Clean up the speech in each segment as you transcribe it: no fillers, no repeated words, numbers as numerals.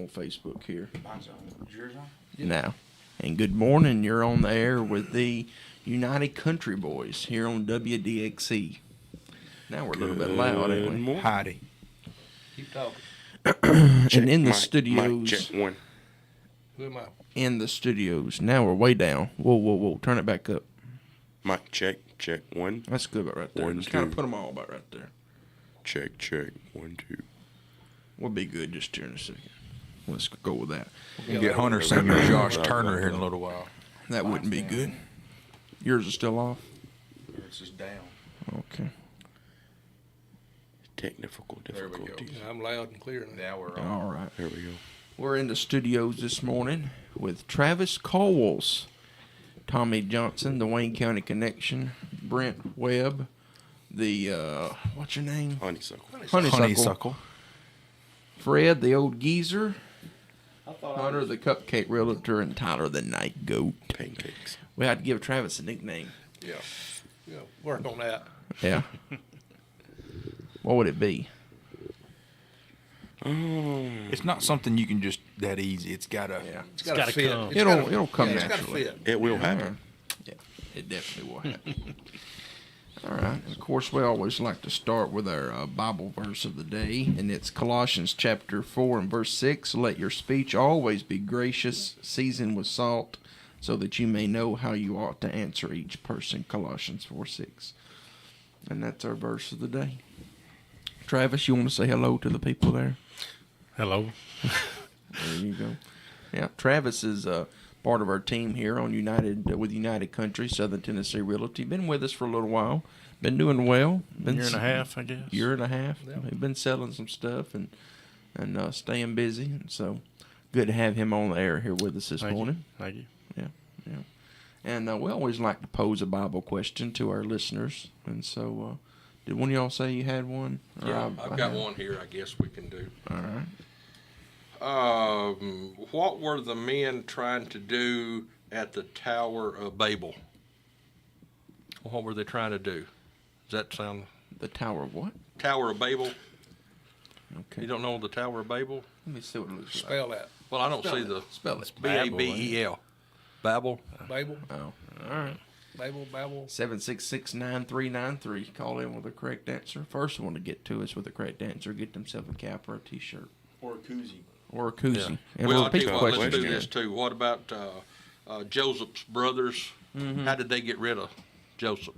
on Facebook here. Mine's on. Is yours on? Now. And good morning. You're on the air with the United Country Boys here on WDXC. Now we're a little bit loud, ain't we? Heidi. Keep talking. And in the Mic studios, check one. Who am I? in the studios, now we're way down. Whoa. Turn it back up. Mic check one. That's good about right there. One, Just kind of two. put them all about right there. Check 1 2. We'll be good just here in a second. Let's go with that. We'll get Hunter Singer, Josh Turner here in a little while. That wouldn't be good. Yours is still off? It's just down. Okay. Technical There we go. difficulties. I'm loud and clear now. Now we're on. All right. There we go. We're in the studios this morning with Travis Coles, Tommy Johnson, the Wayne County Connection, Brent Webb, the, what's your name? Honeysuckle. Honeysuckle. Fred, the old geezer, Hunter, the cupcake realtor, and Tyler, the night goat. Pancakes. We had to give Travis a nickname. Yeah. Work on that. Yeah. What would it be? It's not something you can just that easy. It's gotta. Yeah. It's got to fit. come. It'll come It's got to naturally. fit. It will happen. Yeah, it definitely will happen. All right. Of course, we always like to start with our Bible verse of the day, and it's Colossians chapter 4 and verse 6. Let your speech always be gracious, seasoned with salt, so that you may know how you ought to answer each person. Colossians 4:6. And that's our verse of the day. Travis, you want to say hello to the people there? Hello. There you go. Yeah, Travis is part of our team here on United Country, Southern Tennessee Realty. Been with us for a little while. Been doing well. Been Year and a half, I guess. Year and a half. Yeah. We've been selling some stuff and staying busy. And so good to have him on the air here with us this morning. Thank you. Yeah. And we always like to pose a Bible question to our listeners. And so, did one of y'all say you had one? Or Yeah, I I've got have? one here I guess we can do. All right. What were the men trying to do at the Tower of Babel? What were they trying to do? Does that sound... The Tower of what? Tower of Babel? Okay. You don't know the Tower of Babel? Let me see what it looks like. Spell that. Well, I don't see the... Spell it. B-A-B-E-L. Babel? Babel. Oh, all right. Babel. 766-9393. Call in with the correct answer. First one to get to us with the correct answer, get themselves a cap or a T-shirt. Or a koozie. Or a koozie. And Well, we'll I'll tell repeat you the what, question let's do again. this too. What about Joseph's brothers? How did they get rid of Joseph?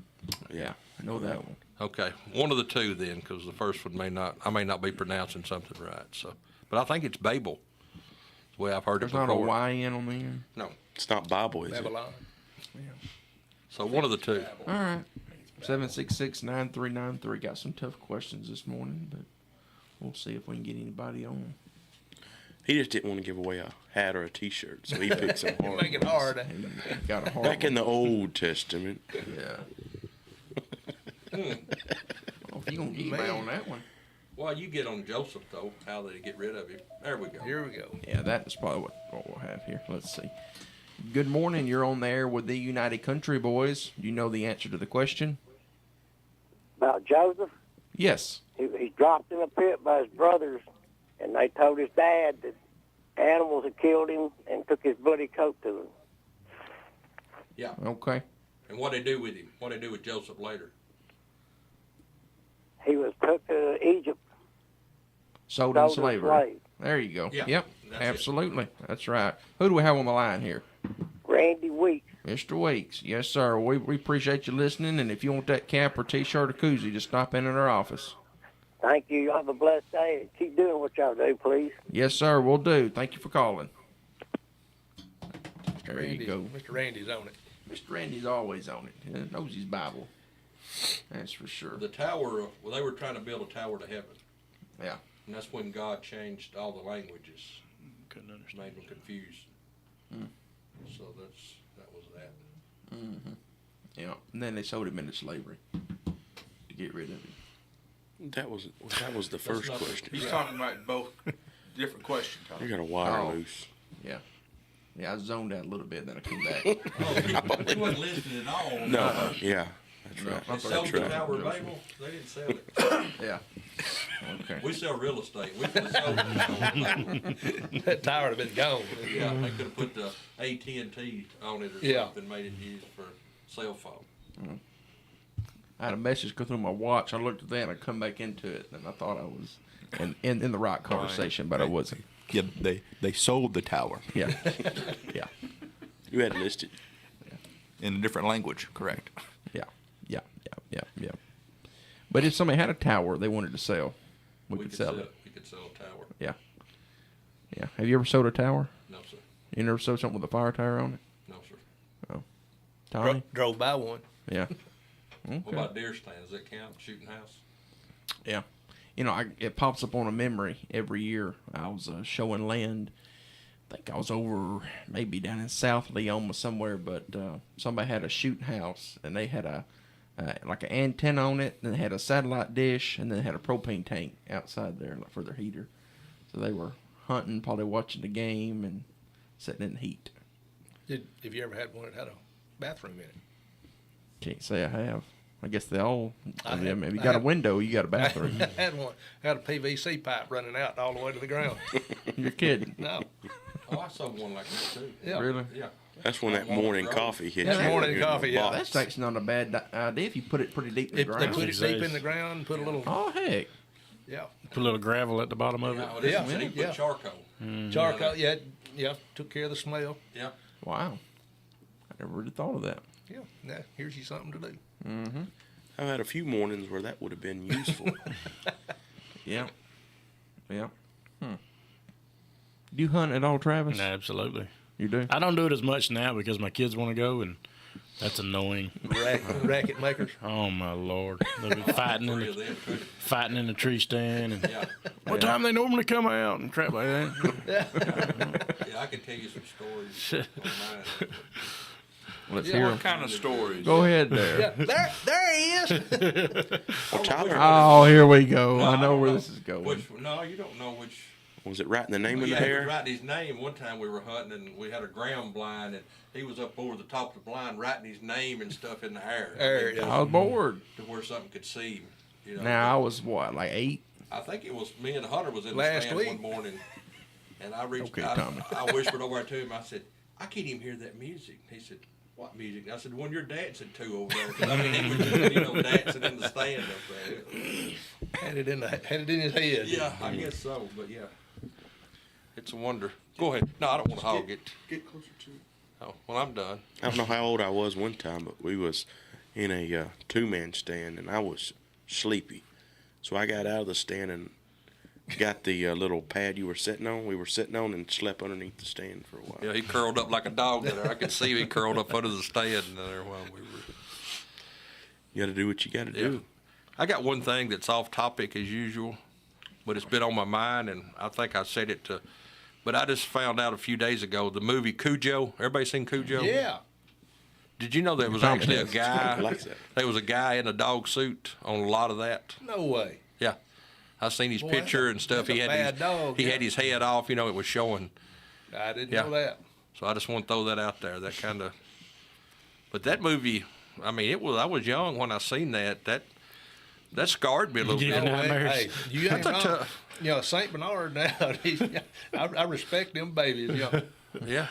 Yeah, I know that one. Okay, one of the two then, because the first one I may not be pronouncing something right. So, but I think it's Babel. That's the way I've heard There's it not before. a Y-N on the end? No. It's not Bible, is it? Babylon. So one of the two. All right. 766-9393. Got some tough questions this morning, but we'll see if we can get anybody on. He just didn't want to give away a hat or a T-shirt, so he picked some hard Make it ones. hard. And got a hard Back in one. the Old Testament. Yeah. Well, if you're going to get anybody on that one. Well, you get on Joseph though. How they get rid of him? There we go. Here we go. Yeah, that is probably what we'll have here. Let's see. Good morning. You're on the air with the United Country Boys. Do you know the answer to the question? About Joseph. Yes. He's dropped in a pit by his brothers, and they told his dad that animals had killed him and took his bloody coat to him. Yeah. Okay. And what they do with him? What they do with Joseph later? He was took to Egypt, Sold in sold as a slavery. slave. There you go. Yeah, Yep. that's it. Absolutely. That's right. Who do we have on the line here? Randy Weeks. Mr. Weeks. Yes, sir. We appreciate you listening, and if you want that cap or T-shirt or koozie, just stop in at our office. Thank you. Have a blessed day. Keep doing what y'all do, please. Yes, sir. We'll do. Thank you for calling. There Randy, you go. Mr. Randy's on it. Mr. Randy's always on it. He knows his Bible. That's for sure. The tower. Well, they were trying to build a tower to heaven. Yeah. And that's when God changed all the languages. Couldn't understand. Made them confused. So that was that. Mm-hmm. Yeah. And then they sold him into slavery to get rid of him. That was the first not- question. He's talking about both different questions. You got a wire Oh. loose. Yeah. Yeah, I zoned out a little bit, then I came back. He wasn't listening at all. No, yeah. That's right. I thought Sold That's the right. Tower of Babel, they didn't sell it. Yeah. Okay. We sell real estate. We could have sold the Tower of Babel. That tower would have been gone. Yeah, they could have put the AT&T on it or Yeah. something, made it used for cell phone. I had a message go through my watch. I looked at that and I come back into it, and I thought I was in the right conversation, but I wasn't. Yeah, they sold the tower Yeah. Yeah. You had it listed. in a different language, correct? Yeah. Yeah. Yeah. Yeah. Yeah. But if somebody had a tower they wanted to sell, we could sell it. We could sell a tower. Yeah. Yeah. Have you ever sold a tower? No, sir. You never sold something with a fire tire on it? No, sir. Tommy? Drove by one. Yeah. What Okay. about deer stand? Does that count? Shooting house? Yeah. You know, it pops up on a memory every year. I was showing land. I think I was over maybe down in South Leoma somewhere, but somebody had a shooting house, and they had a like an antenna on it, and they had a satellite dish, and then they had a propane tank outside there like, for their heater. So they were hunting, probably watching the game, and sitting in the heat. Have you ever had one that had a bathroom in it? Can't say I have. I guess they all. I mean, have- if you I got a have- window, you got a bathroom. I had one. Had a PVC pipe running out all the way to the ground. You're kidding. No. Oh, I sold one like that too. Yeah. Really? Yeah. That's when that morning coffee hit Yeah, you. that morning coffee, yeah. That think's not a bad idea if you put it pretty deep in the They ground. put it deep in the ground, put a little, Oh heck! yeah, Put a little gravel at the bottom of it. Yeah, well, this Yeah. is, he put Yeah. charcoal. charcoal, yeah, took care of the smell. Yeah. Wow, I never really thought of that. Yeah, now here's you something to do. I've had a few mornings where that would have been useful. Yeah, yeah. Do you hunt at all, Travis? Absolutely. You do. I don't do it as much now because my kids want to go, and that's annoying. Racket makers. Oh my Lord, they'll be fighting in Three of the them too. fighting in the tree stand, and Yeah. what time they normally come out and crap like that. Yeah, I can tell you some stories on mine. Let's Yeah, hear What 'em. kind of stories? Go ahead there. Yeah, there he is. Well, Tyler, Oh, here we go. I know don't where this is going. No, you don't know which. was it writing the name of the Yeah, he was hair? writing his name. One time we were hunting and we had a ground blind and he was up over the top of the blind writing his name and stuff in the air. There, yeah. I was bored. To where something could see him. You know. Now I was what, like 8? I think it was me and Hunter was in the Last stand week. one morning, and I reached. Okay, Tommy. I whispered over to him. I said, "I can't even hear that music." He said, "What music?" I said, "The one you're dancing to over there." 'Cause, I mean, he was just, dancing in the stand up there. Had it in his head. Yeah, I guess so. But yeah, it's a wonder. Go ahead. No, I don't want to hog it. Get closer to it. Oh, well, I'm done. I don't know how old I was one time, but we was in a two-man stand, and I was sleepy. So I got out of the stand and got the little pad you were sitting on. We were sitting on and slept underneath the stand for a while. Yeah, he curled up like a dog there. I could see he curled up under the stand there while we were. You got to do what you got to do. I got one thing that's off topic as usual, but it's been on my mind, and I think I said it to. But I just found out a few days ago the movie Cujo. Everybody seen Cujo? Yeah. Did you know there was actually a I guy? like that. There was a guy in a dog suit on a lot of that. No way. Yeah, I seen his Boy, picture and that's stuff. a He had bad dog, he yeah. had his head off. You know, it was showing. I didn't Yeah. know that. So I just want to throw that out there. That kind of. But that movie, I mean, it was. I was young when I seen that. That scarred me a little Yeah. bit. No way. nightmares. Hey, you ain't That's a wrong. tough- You know, Saint Bernard now. I respect them babies. You know. Yeah.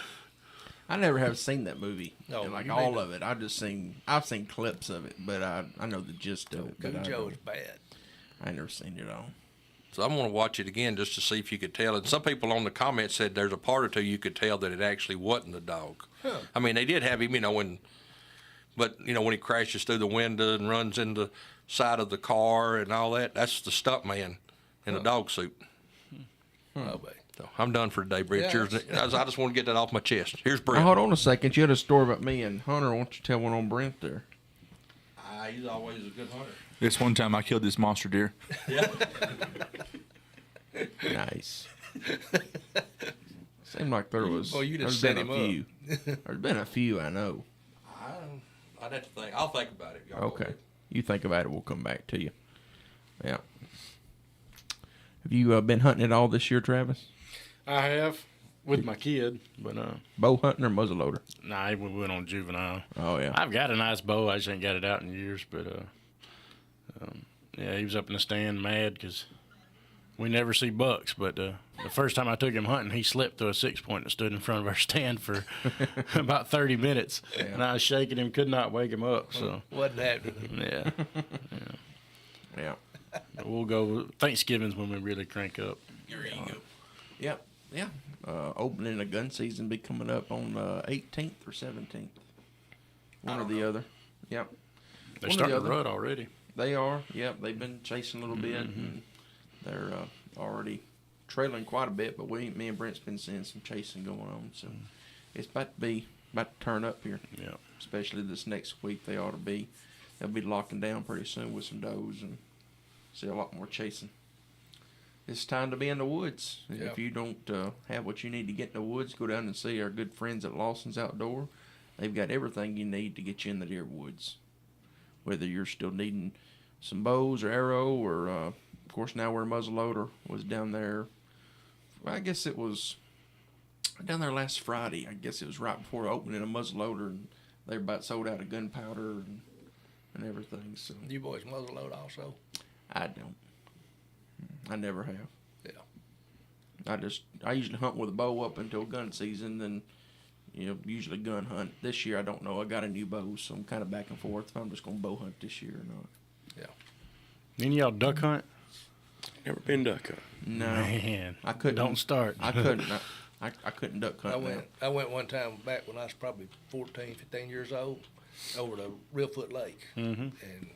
I never have seen that movie. No, like you all need to- of it. I've seen clips of it, but I know the gist of it. But Cujo is bad. I ain't never seen it all. So I'm going to watch it again just to see if you could tell. And some people on the comments said there's a part or two you could tell that it actually wasn't the dog. Huh. I mean, they did have him, but when he crashes through the window and runs in the side of the car and all that, that's the stunt man in a dog suit. Oh, baby. So I'm done for today, Brett. Yeah, Cheers. I just want to get that off my chest. Here's Now, Brett. hold on a second. You had a story about me and Hunter. Why don't you tell one on Brent there? He's always a good hunter. This one time I killed this monster deer. Yeah. Nice. Seemed like there was. Well, you just there's set been a him few. There's been a few I know. I'd have to think. I'll think about it. Y'all go Okay. ahead. You think about it. We'll come back to you. Yeah. Have you been hunting at all this year, Travis? I have. with my kid, but Bow hunting or muzzleloader? nah, we went on juvenile. Oh yeah. I've got a nice bow. I just ain't got it out in years, but yeah, he was up in the stand mad because we never see bucks. But the first time I took him hunting, he slipped through a 6-point and stood in front of our stand for about 30 minutes, and I was shaking him, could not wake him up. So Wasn't happening. yeah, Yeah. we'll go Thanksgiving's when we really crank up. There you go. Yep. Yeah. Opening the gun season be coming up on 18th or 17th. One or the other. Yep. They're One or starting the to other. rut already. They are. Yep. They've been chasing a little bit, and they're already trailing quite a bit. But me and Brent's been seeing some chasing going on, so it's about to turn up here. Yeah. Especially this next week, they'll be locking down pretty soon with some does and see a lot more chasing. It's time to be in the woods. Yep. If you don't have what you need to get in the woods, go down and see our good friends at Lawson's Outdoor. They've got everything you need to get you in the deer woods. Whether you're still needing some bows or arrow, or of course now we're muzzleloader, was down there. I guess it was down there last Friday. I guess it was right before opening a muzzleloader, and they were about sold out of gunpowder and everything. So You boys muzzleload also? I don't. I never have. Yeah. I usually hunt with a bow up until gun season, then usually gun hunt. This year I don't know. I got a new bow, so I'm kind of back and forth if I'm just gonna bow hunt this year or not. Yeah. Any of y'all duck hunt? Never been duck hunting. No, Man, I couldn't. Don't start. I couldn't. I couldn't duck hunt. I went one time back when I was probably 14, 15 years old, over to Reelfoot Lake. Mm-hmm. And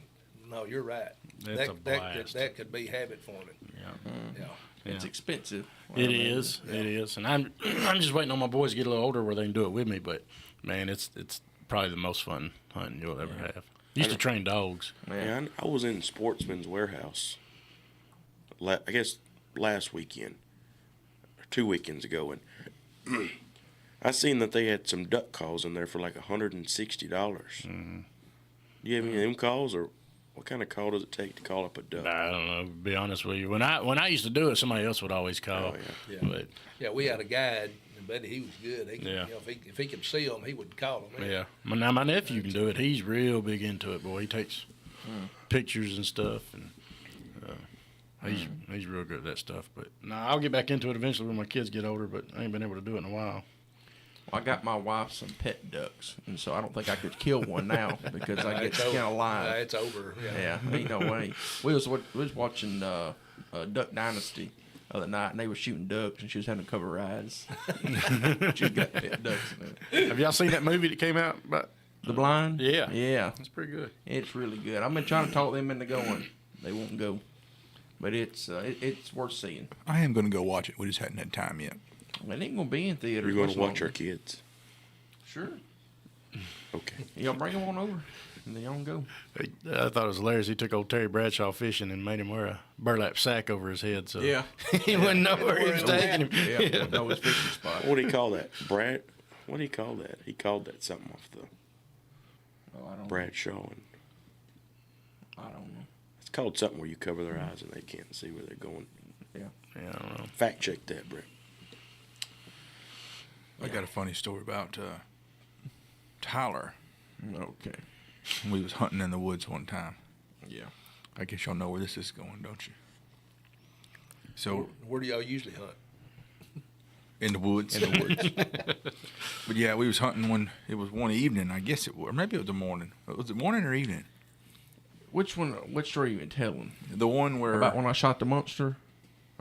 no, you're right. That's a blast. That could be habit forming. Yeah. Yeah. It's expensive. It is. It is. And I'm just waiting on my boys to get a little older where they can do it with me. But man, it's probably the most fun hunting you'll ever have. Used to train dogs. Yeah, I was in Sportsman's Warehouse, I guess last weekend, or 2 weekends ago, and I seen that they had some duck calls in there for like $160. Mm-hmm. Do you have any of them calls, or what kind of call does it take to call up a duck? I don't know. To be honest with you, when I used to do it, somebody else would always call. Oh, yeah. But Yeah, we had a guide, but he was good. He could, Yeah. if he could see them, he would call them. yeah, now my nephew can do it. He's real big into it, boy. He takes pictures and stuff, and he's real good at that stuff. But no, I'll get back into it eventually when my kids get older. But I ain't been able to do it in a while. Well, I got my wife some pet ducks, and so I don't think I could kill one now because I get skin alive. It's over. Yeah, ain't no way. We was watching Duck Dynasty the other night, and they were shooting ducks, and she was having to cover her eyes. She's got pet ducks in it. Have y'all seen that movie that came out about The Blind? Yeah. Yeah. That's pretty good. It's really good. I've been trying to talk them into going. They won't go. But it's worth seeing. I am going to go watch it. We just hadn't had time yet. It ain't going to be in theaters. You're going to much watch longer. our kids. Sure. Okay. Y'all bring them on over, and they all go. I thought it was hilarious. He took old Terry Bradshaw fishing and made him wear a burlap sack over his head, so he wouldn't know where he was taking him. Yeah, know his fishing spot. What do you call that? Brad? What do you call that? He called that something off the Oh, I don't. Bradshaw. And I don't know. it's called something where you cover their eyes and they can't see where they're going. Yeah, I don't know. Fact check that, Brett. I got a funny story about Tyler. Okay. We was hunting in the woods one time. Yeah. I guess y'all know where this is going, don't you? So Where do y'all usually hunt? in the woods. In the woods. But yeah, we was hunting one evening, I guess it was. Or maybe it was the morning. Was it morning or evening? Which story you been telling? The one where About when I shot the monster?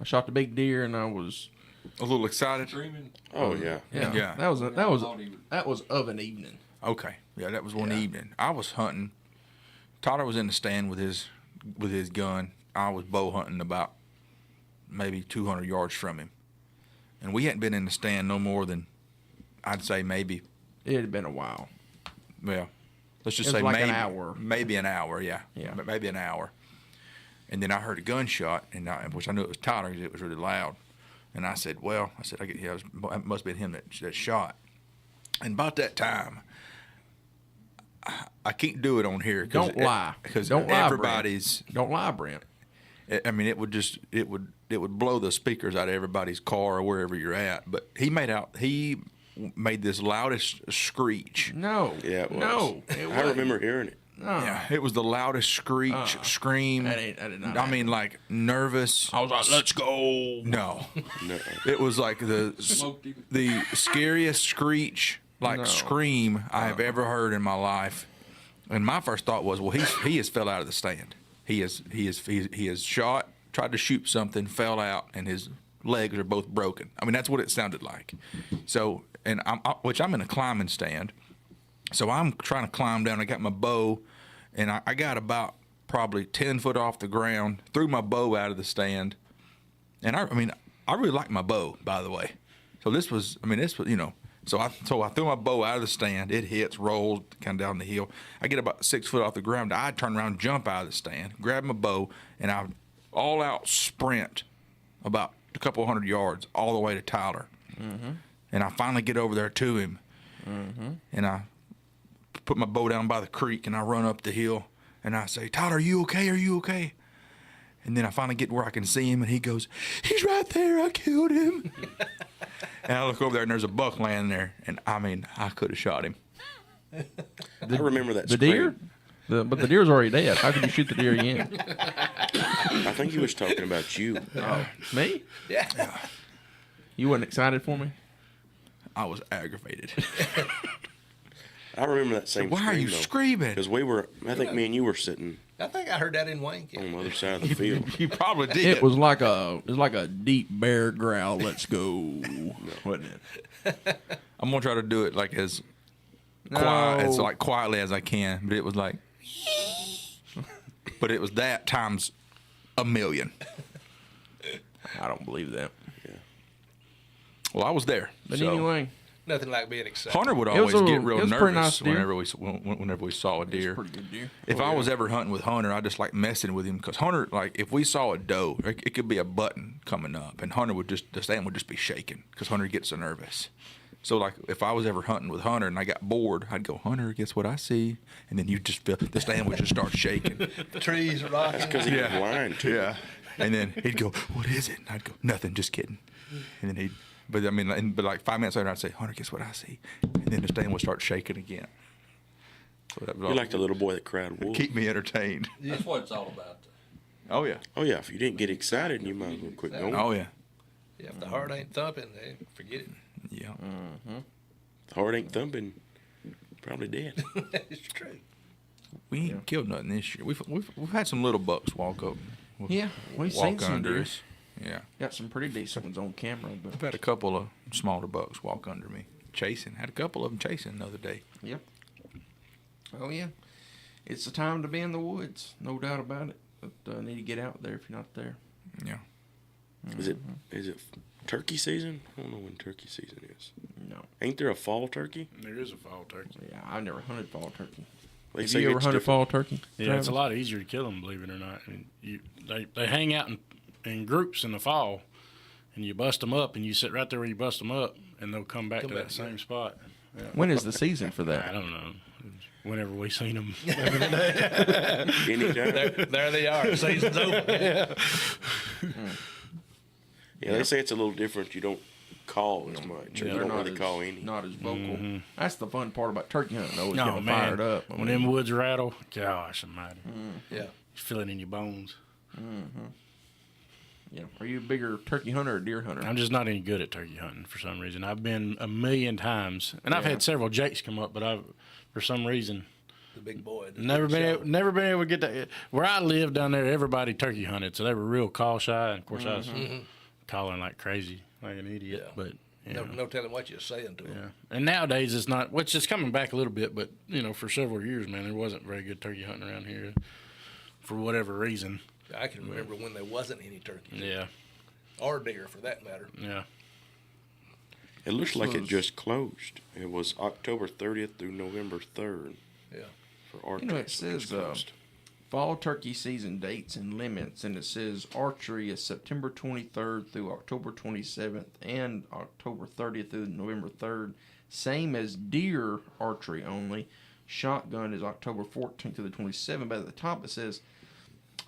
I shot the big deer, and I was. a little excited. Dreaming. Oh, yeah. Yeah. That was of an evening. Okay. Yeah, that was one Yeah. evening. I was hunting. Tyler was in the stand with his gun. I was bow hunting about maybe 200 yards from him. And we hadn't been in the stand no more than, I'd say maybe, It had been a while. well, let's just It was say like maybe an hour. Maybe an hour, yeah. Yeah. Maybe an hour. And then I heard a gunshot, which I knew it was Tyler because it was really loud. And I said, it must have been him that shot. And about that time, I can't do it on here. Don't lie. Because Don't lie, everybody's. Don't lie, Brent. I mean, it would blow the speakers out of everybody's car or wherever you're at. But he made this loudest screech. No. Yeah, it was. No. It I remember hearing it. Yeah, it was the loudest screech, scream. I did not. I mean, like nervous. I was like, let's go. No, No. it was like the scariest screech, scream I have ever heard in my life. And my first thought was, well, he has fell out of the stand. He has shot, tried to shoot something, fell out, and his legs are both broken. I mean, that's what it sounded like. So, and I'm in a climbing stand. So I'm trying to climb down. I got my bow, and I got about probably 10 foot off the ground, threw my bow out of the stand. And I really like my bow, by the way. So this was, so I threw my bow out of the stand. It hits, rolls kind of down the hill. I get about 6 foot off the ground. I turn around, jump out of the stand, grab my bow, and I all out sprint about a couple hundred yards all the way to Tyler. Mm-hmm. And I finally get over there to him. Mm-hmm. And I put my bow down by the creek, and I run up the hill, and I say, Tyler, are you okay? Are you okay? And then I finally get where I can see him, and he goes, he's right there. I killed him. And I look over there, and there's a buck laying there, and I could have shot him. I remember that. The deer? But the deer's already dead. How could you shoot the deer again? I think he was talking about you. Oh, me? Yeah. You wasn't excited for me? I was aggravated. I remember that same. Why are you screaming? Because I think me and you were sitting I think I heard that in Wayne on County. the other side of the field. You probably did. It was like a deep bear growl. Let's go, wasn't it? I'm gonna try to do it like as No. quietly as I can, but it was like, but it was that times a million. I don't believe that. Well, I was there. But so. anyway, Nothing like being excited. Hunter would It was always a- get real it was a pretty nervous nice deer. whenever we saw a deer. pretty good deer. If I was ever hunting with Hunter, I just like messing with him because Hunter, like, if we saw a doe, it could be a button coming up, and Hunter the stand would just be shaking because Hunter gets so nervous. So, like, if I was ever hunting with Hunter and I got bored, I'd go, Hunter, guess what I see? And then you just feel the stand would just start shaking. The trees are rocking. That's because he was blind too. Yeah. And then he'd go, what is it? And I'd go, nothing, just kidding. And then but like 5 minutes later, I'd say, Hunter, guess what I see? And then the stand would start shaking again. So that was You're like the little boy that cried wolf. keep me entertained. That's what it's all about. Oh, yeah. Oh yeah, if you didn't get excited, you might as well quit going. Oh, yeah. Yeah, if the heart ain't thumping, then forget it. Yeah. The heart ain't thumping. Probably dead. It's true. We ain't killed nothing this year. We've had some little bucks walk up. Yeah, we've walk seen some under deer. us. Yeah. Got some pretty decent ones on camera, but I've had a couple of smaller bucks walk under me, chasing. Had a couple of them chasing the other day. yep. Oh yeah, it's the time to be in the woods, no doubt about it. But need to get out there if you're not there. Yeah. Is it turkey season? I don't know when turkey season is. No. Ain't there a fall turkey? There is a fall turkey. Yeah, I've never hunted fall turkey. They Have say you ever it's hunted different. fall turkey? Yeah, it's a Travis? lot easier to kill them, believe it or not. I mean, they hang out in groups in the fall, and you bust them up, and you sit right there where you bust them up, and they'll come back to that same spot. Yeah. When is the season for I that? don't know. Whenever we seen them. Anytime. There they are. Season's over. Yeah, they say it's a little different. You don't call as much, or Yeah, you they're don't really call any. Not as vocal. That's the fun part about turkey hunting. Always No, getting man. fired up. I When mean, them woods rattle, gosh almighty. Yeah. You feel it in your bones. yeah. Are you a bigger turkey hunter or deer hunter? I'm just not any good at turkey hunting for some reason. I've been a million times, and I've had several jakes come up, but for some reason, The big boy. the never big been able to get that. Where I lived down there, everybody turkey hunted, so they were real call shy. And of course, I was calling like crazy, like an idiot. Yeah. But you No, know, no telling what you're saying to them. yeah. And nowadays it's not. Which is coming back a little bit, but for several years, man, there wasn't very good turkey hunting around here, for whatever reason. I can remember when there wasn't any turkey. Yeah, Or deer, for that matter. yeah. It looks like it just closed. It was October 30th through November 3rd Yeah. for archery. It so it's says closed. fall turkey season dates and limits, and it says archery is September 23rd through October 27th and October 30th through November 3rd. Same as deer archery only. Shotgun is October 14th to the 27th. But at the top it says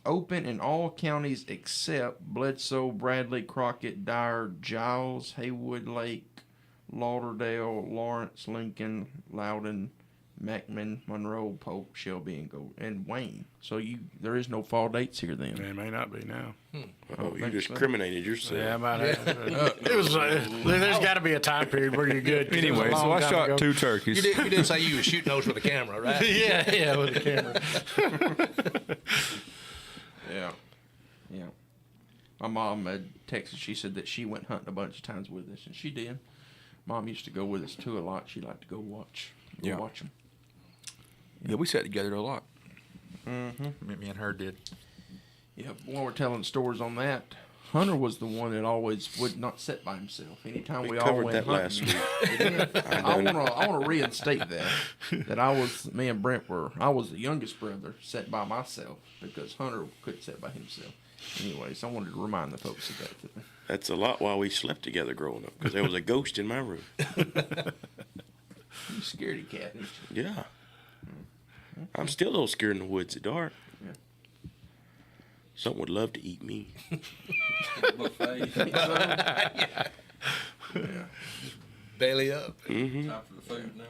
open in all counties except Bledsoe, Bradley, Crockett, Dyer, Giles, Haywood Lake, Lauderdale, Lawrence, Lincoln, Loudon, Macmillan, Monroe, Polk, Shelby, and Wayne. So there is no fall dates here then. It may not be now. Oh, you discriminated yourself. Yeah, I might have. It was. There's got to be a time period where you're good. 'Cause it was a Anyway, so long I time shot ago. 2 turkeys. You didn't say you was shooting those with a camera, right? Yeah, with the camera. Yeah. My mom had texted. She said that she went hunting a bunch of times with us, and she did. Mom used to go with us too a lot. She liked to go watch them. Yeah, we sat together a lot. Mm-hmm. Me and her did. Yeah, while we're telling stories on that, Hunter was the one that always would not sit by himself. Anytime we all covered went that last hunting, week. I want to reinstate that me and Brent I was the youngest brother, sat by myself because Hunter couldn't sit by himself. Anyways, I wanted to remind the folks of that today. That's a lot while we slept together growing up because there was a ghost in my room. You scaredy cat, didn't you? Yeah. I'm still a little scared in the woods at dark. Yeah. Something would love to eat me. Belly up. Mm-hmm. Time for the food now.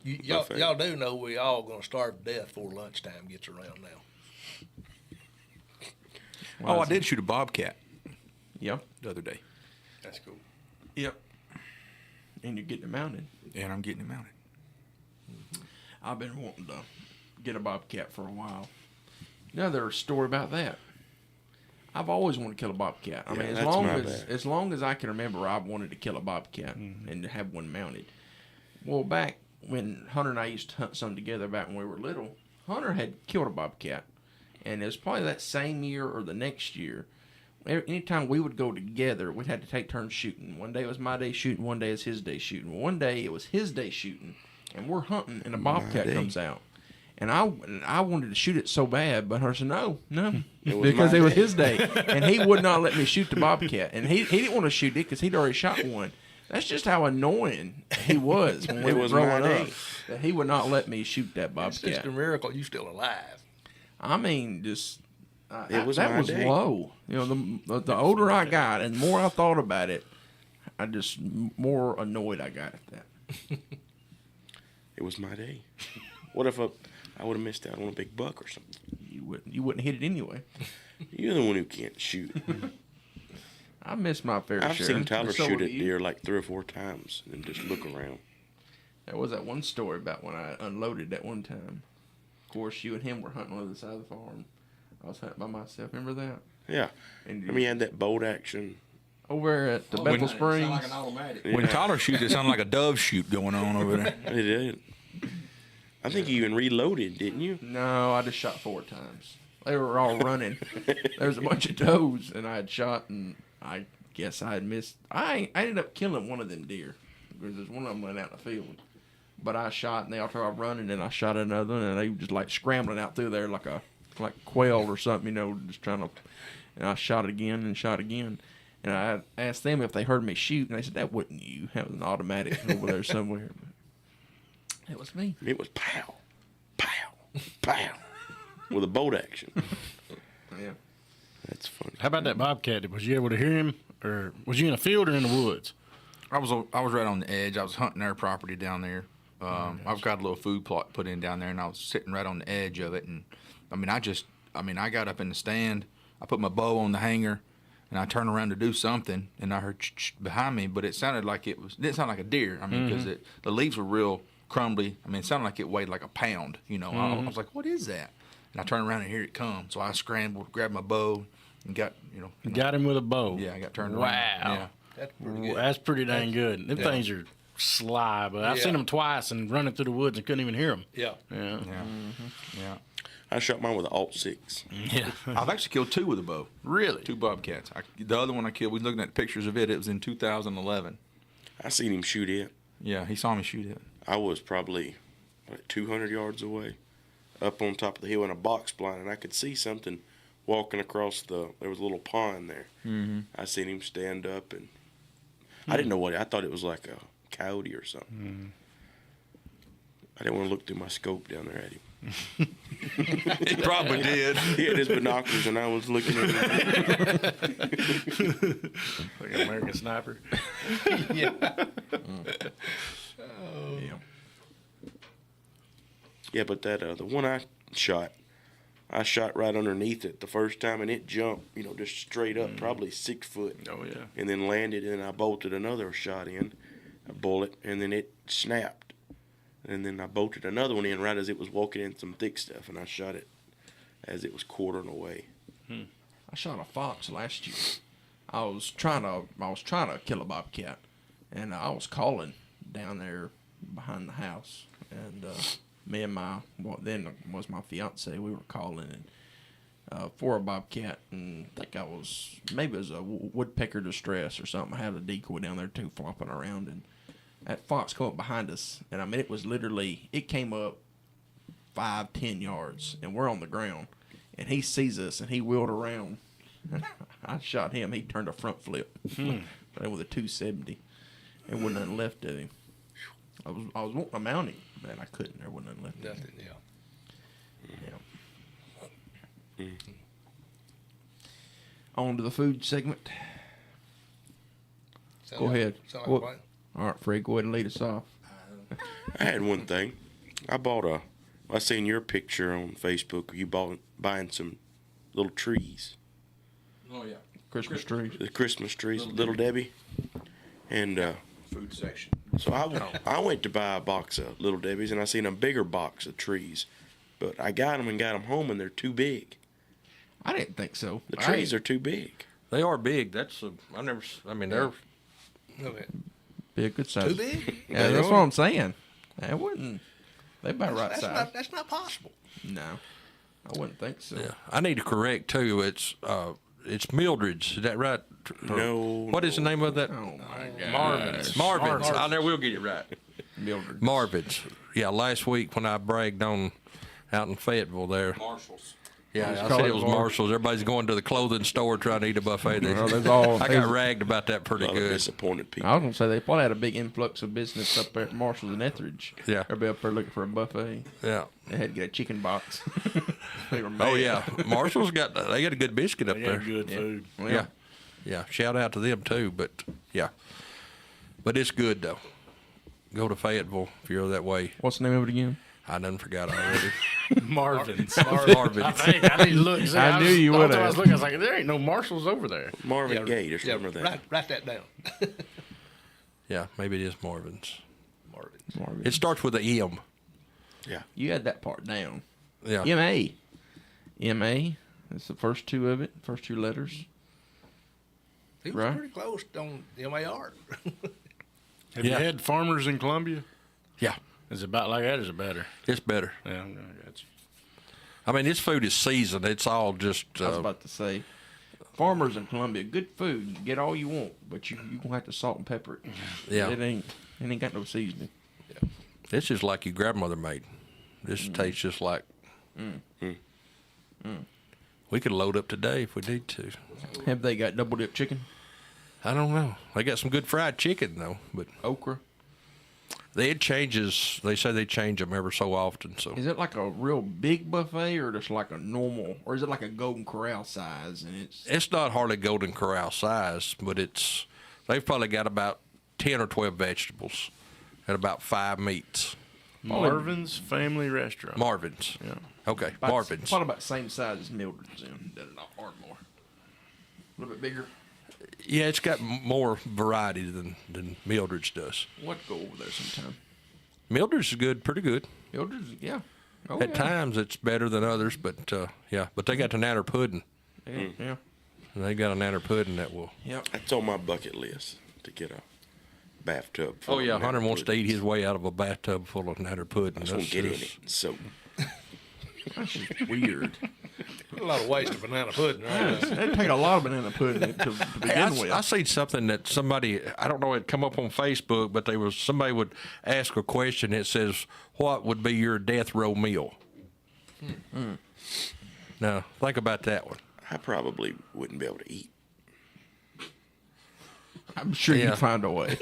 Y'all do know we all gonna starve to death before lunchtime gets around now. Oh, I did shoot a bobcat Yeah. the other day. That's cool. Yep. And you're getting it mounted. And I'm getting it mounted. I've been wanting to get a bobcat for a while. Another story about that. I've always wanted to kill a bobcat. I mean, that's my bad. as long as I can remember, I've wanted to kill a bobcat and to have one mounted. Well, back when Hunter and I used to hunt some together back when we were little, Hunter had killed a bobcat, and it was probably that same year or the next year. Anytime we would go together, we'd have to take turns shooting. One day it was my day shooting, one day it was his day shooting. Well, one day it was his day shooting, and we're hunting, and a bobcat comes out. And I wanted to shoot it so bad, but Hunter said, no, because it was his day. And he would not let me shoot the bobcat. And he didn't want to shoot it because he'd already shot one. That's just how annoying he was when we were growing up, that he would not let me shoot that It's just bobcat. a miracle you still alive. I mean, just It was that my was day. low. You know, the older I got and the more I thought about it, I just more annoyed I got at that. It was my day. What if I would have missed out on a big buck or something? You wouldn't hit it anyway. You're the one who can't shoot. I missed my fair I've share. seen Tyler but so shoot have at you. deer like 3 or 4 times and just look around. There was that one story about when I unloaded that one time. Of course, you and him were hunting on the other side of the farm. I was hunting by myself. Remember that? Yeah. And I mean, you had that bolt action. over at the Bethel Springs. Sound like an automatic. When Tyler shoots, it sounded like a dove shoot going on over there. It did. I think you even reloaded, didn't you? No, I just shot 4 times. They were all running. There was a bunch of does, and I had shot, and I guess I had missed. I ended up killing one of them deer because there's one of them went out in the field. But I shot, and they all started running, and I shot another one, and they were just like scrambling out through there like quail or something, you know, just trying to. And I shot again and shot again. And I asked them if they heard me shoot, and they said, that wasn't you. That was an automatic over there somewhere. But it was me. It was pow, pow, pow, with a bolt action. Yeah. That's funny. How about that bobcat? Was you able to hear him, or was you in a field or in the woods? I was right on the edge. I was hunting their property down there. I've got a little food plot put in down there, and I was sitting right on the edge of it. And I got up in the stand. I put my bow on the hanger, and I turned around to do something, and I heard behind me, but it sounded like it didn't sound like a deer. I mean, because the leaves were real crumbly. I mean, it sounded like it weighed like a pound. You know, I was like, what is that? And I turned around and here it comes. So I scrambled, grabbed my bow, and got Got him with a bow. Yeah, I got turned Wow. around. Yeah. That's pretty good. That's pretty dang good. Them Yeah. things are sly, but I've Yeah. seen them twice and running through the woods and couldn't even hear them. Yeah. Yeah. Yeah. I shot mine with an Alt-6. Yeah. I've actually killed 2 with a bow. Really? 2 bobcats. The other one I killed, we was looking at pictures of it. It was in 2011. I seen him shoot it. Yeah, he saw me shoot it. I was probably 200 yards away, up on top of the hill in a box blind, and I could see something walking across there was a little pond there. Mm-hmm. I seen him stand up, and I didn't know what. I thought it was like a coyote or something. I didn't want to look through my scope down there at him. He probably did. He had his binoculars, and I was looking at him. Like an American Sniper. Yeah. Yeah, but that the one I shot right underneath it the first time, and it jumped, just straight up, probably 6 foot, Oh yeah. and then landed, and I bolted another shot in, a bullet, and then it snapped, and then I bolted another one in right as it was walking in some thick stuff, and I shot it as it was quartering away. I shot a fox last year. I was trying to kill a bobcat, and I was calling down there behind the house, and me and then was my fiance. We were calling for a bobcat, and I think maybe it was a woodpecker distress or something. I had a decoy down there too, flopping around, and that fox came up behind us, and I mean it came up 5-10 yards, and we're on the ground, and he sees us, and he wheeled around. I shot him. He turned a front flip with a 270. There wasn't nothing left of him. I was wanting to mount him, but I couldn't. There wasn't nothing left. Nothing. Yeah. On to the food segment. Sound Go like- ahead. sound like What- a plan? All right, Fred, go ahead and lead us off. I had one thing. I seen your picture on Facebook. You buying some little trees, Oh yeah. Christmas trees. the Christmas trees, Little Debbie, and Food section. so I went to buy a box of Little Debbie's, and I seen a bigger box of trees, but I got them home, and they're too big. I didn't think so. The trees are too big. They are big. They're Okay. be a good size. Too big? Yeah, that's what I'm saying. They wouldn't. They about right size. That's not possible. No, I wouldn't think so. yeah. I need to correct too. It's Mildred's. Is that right? No, What is the name of that? Oh my God. Marvin's. I never will get it right. Mildred. Marvin's. Yeah, last week when I bragged on out in Fayetteville there. Marshalls. Yeah, Let's I call said it it was Marshall's. Marshall's. Everybody's going to the clothing store trying to eat a buffet. Well, there's all- I got ragged about that a pretty lot of good. disappointed people. I was gonna say they probably had a big influx of business up there at Marshall's and Etheridge. Yeah. Everybody up there looking for a buffet. Yeah. They had to get a chicken box. They were Oh mad. yeah, Marshall's got a good biscuit up They there. got good food. Well, Yeah, yeah. Shout out to them too. But yeah, but it's good though. Go to Fayetteville if you're that way. What's the name of it again? I done forgot already. Marvin's. Marvin's. I need to look. See, I knew you the whole would time I have. was looking. I was like, there ain't no Marshalls over there. Marvin Gaye or something like that. Write that down. Yeah, maybe it is Marvin's. Marvin. Marvin. It starts with a M. You had that part down. Yeah. M.A. M.A. That's the first two of it. First two letters. He was Right. pretty close on MAR. Have Yeah. you had Farmers in Columbia? Yeah, Is it about like that or is it better? it's better. Yeah, I got you. I mean, this food is seasoned. It's all just. I was about to say, farmers in Columbia, good food. You get all you want, but you gonna have to salt and pepper it. Yeah. It ain't got no seasoning. It's just like your grandmother made. This tastes just like. We could load up today if we need to. Have they got double dip chicken, I don't know. They got some good fried chicken though, but okra? it changes. They say they change them ever so often. So Is it like a real big buffet, or just like a normal, or is it like a Golden Corral size? And it's not hardly Golden Corral size, but they've probably got about 10 or 12 vegetables and about 5 meats. Marvin's Family Restaurant. Marvin's. Yeah. Okay, about, Marvin's. probably about the same size as Mildred's in Ardmore. A little bit bigger. Yeah, it's got more variety than Mildred's does. What go over there sometime? Mildred's is good, pretty good. Mildred's, yeah. Oh, At yeah. times it's better than others, but yeah. But they got the nanner pudding. Yeah. And they got a nanner pudding that will. Yep. That's on my bucket list to get a bathtub. Oh yeah, Hunter wants to eat his way out of a bathtub full of nanner pudding. I just want to get in it. So That's just weird. A lot of waste of banana pudding, right? It'd take a lot of banana pudding to begin with. I seen something that somebody, I don't know, it come up on Facebook, but somebody would ask a question that says, "What would be your death row meal?" Now think about that one. I probably wouldn't be able to eat. I'm sure Yeah. you'd find a way.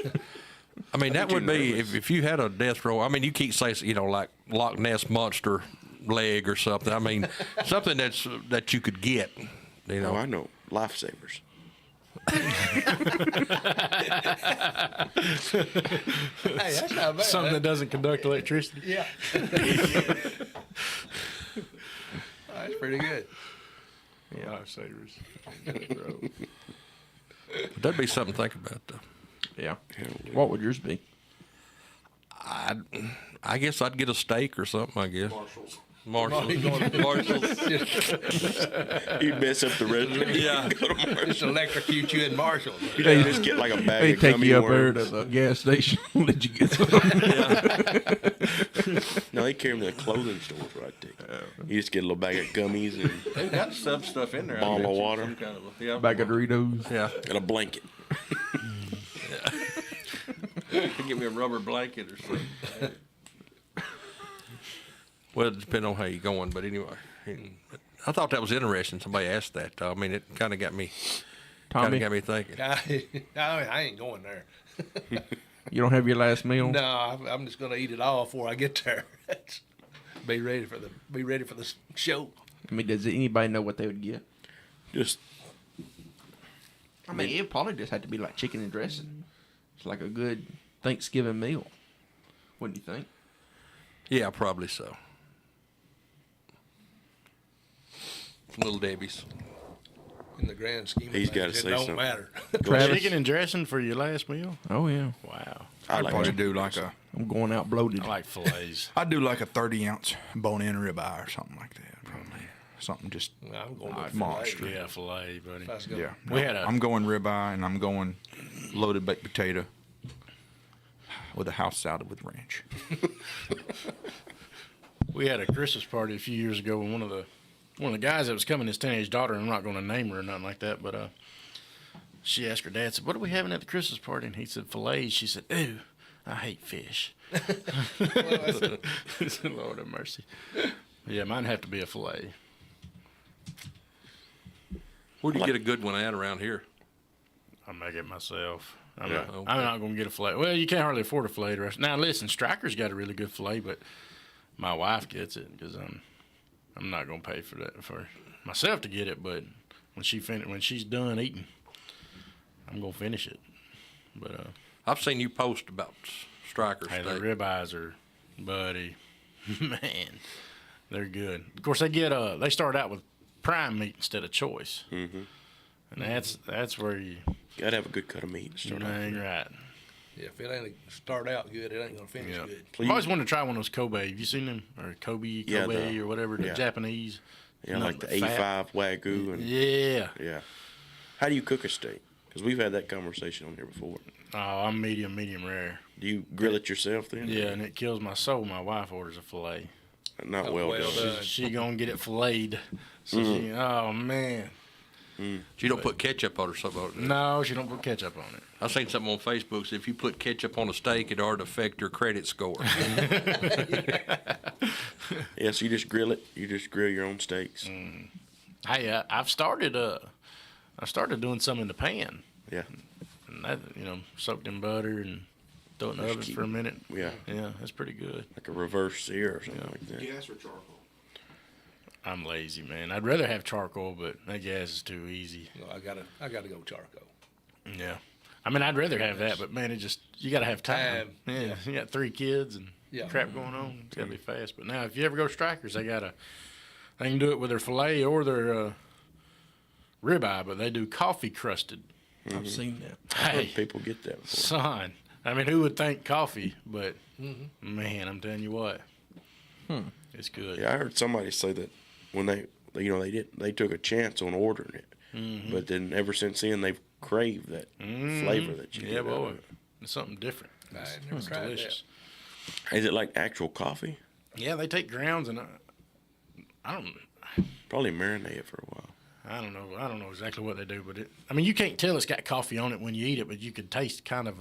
I mean, that too would be nervous. if you had a death row. I mean, you can't say like Loch Ness monster leg or something. I mean, something that you could get. You know, Oh, I know. Lifesavers. Hey, that's not bad. Something that doesn't conduct electricity. Yeah. That's pretty good. Yeah, lifesavers. that'd be something to think about, though. Yeah. What would yours be? I guess I'd get a steak or something. I guess Marshalls. Marshalls. You'd mess up the restaurant. Yeah. Go to Marshall. Just electrocute you in Marshall. You just get like a bag They of take gummy you up there to worms. the gas station. Let you get some. No, they carry them to the clothing stores right there. You just get a little bag of gummies and They've got sub stuff in there. Bottle of water. Bag of Doritos. Yeah. and a blanket. Get me a rubber blanket or something. Well, it depends on how you're going, but anyway, I thought that was interesting. Somebody asked that. I mean, it kind of got me Tommy, thinking. I ain't going there. you don't have your last meal? No, I'm just gonna eat it all before I get there. Be ready for the show. I mean, does anybody know what they would get? Just I mean, it probably just had to be like chicken and dressing. It's like a good Thanksgiving meal. Wouldn't you think? Yeah, probably so. Little Debbie's. In the grand scheme of He's things, gotta it say don't something. matter. Travis? Chicken and dressing for your last meal? Oh, yeah. Wow. I I'd like probably it. do like a I'm going out bloated. I like fillets. I'd do like a 30-ounce bone-in ribeye or something like that. Probably something just I'm going with monster. filet. Yeah, filet, buddy. If I was gonna- yeah. We had a- I'm going ribeye and I'm going loaded baked potato with a house salad with ranch. We had a Christmas party a few years ago, and one of the guys that was coming, his teenage daughter, and I'm not going to name her or nothing like that, but she asked her dad, said, "What are we having at the Christmas party?" And he said, "Fillets." She said, "Ooh, I hate fish." I said, Lord have mercy. Yeah, mine have to be a fillet. Where do you get a good one at around here? I make it myself. I'm Yeah. not going to get a fillet. Well, you can't hardly afford a fillet. Now, listen, Stryker's got a really good fillet, but my wife gets it because I'm not going to pay for that for myself to get it. But when she's done eating, I'm going to finish it. But I've seen you post about Stryker hey, steak. the ribeyes are, buddy, man, they're good. Of course, they start out with prime meat instead of choice, and that's where you Gotta have a good cut of meat. to start off dang with. right. Yeah, if it ain't start out good, it ain't gonna finish Yeah. good. I've always wanted to try one of those Kobe. Have you seen them? Or Kobe Yeah, or whatever, the yeah. Japanese. Yeah, like the Nothing but fat. A5 Wagyu and Yeah. yeah. How do you cook a steak? Because we've had that conversation on here before. Oh, I'm medium rare. Do you grill it yourself then? Yeah, and it kills my soul. My wife orders a fillet. Not Oh, well, well done. done. She gonna get it filleted. So she, oh man. You don't put ketchup on or something on it. No, she don't put ketchup on it. I seen something on Facebook. Said if you put ketchup on a steak, it ought to affect your credit score. Yeah, so you just grill it. You just grill your own steaks. Hey, I've started. I started doing some in the pan, Yeah, and that soaked in butter and throw it in the Just oven keep- for a minute. yeah, Yeah, that's pretty good. like a reverse sear or something like that. Gas or charcoal? I'm lazy, man. I'd rather have charcoal, but that gas is too easy. No, I gotta go charcoal. Yeah. I mean, I'd rather have that, but man, you got to have time. Time, Yeah. You got 3 kids and Yeah. crap going on. It's got to be fast. But now, if you ever go to Strikers, they can do it with their filet or their ribeye, but they do coffee crusted. I've seen that. I've Hey, heard people get that before. son. I mean, who would think coffee? But man, I'm telling you what, it's good. Yeah, I heard somebody say that when they took a chance on ordering it, but then ever since then they've craved that flavor that you Yeah, get out boy, of it. it's something different. I never It's tried delicious. Is it like actual coffee? Yeah, they take grounds and I don't Probably marinate it for a while. I don't know exactly what they do, but you can't tell it's got coffee on it when you eat it, but you could taste kind of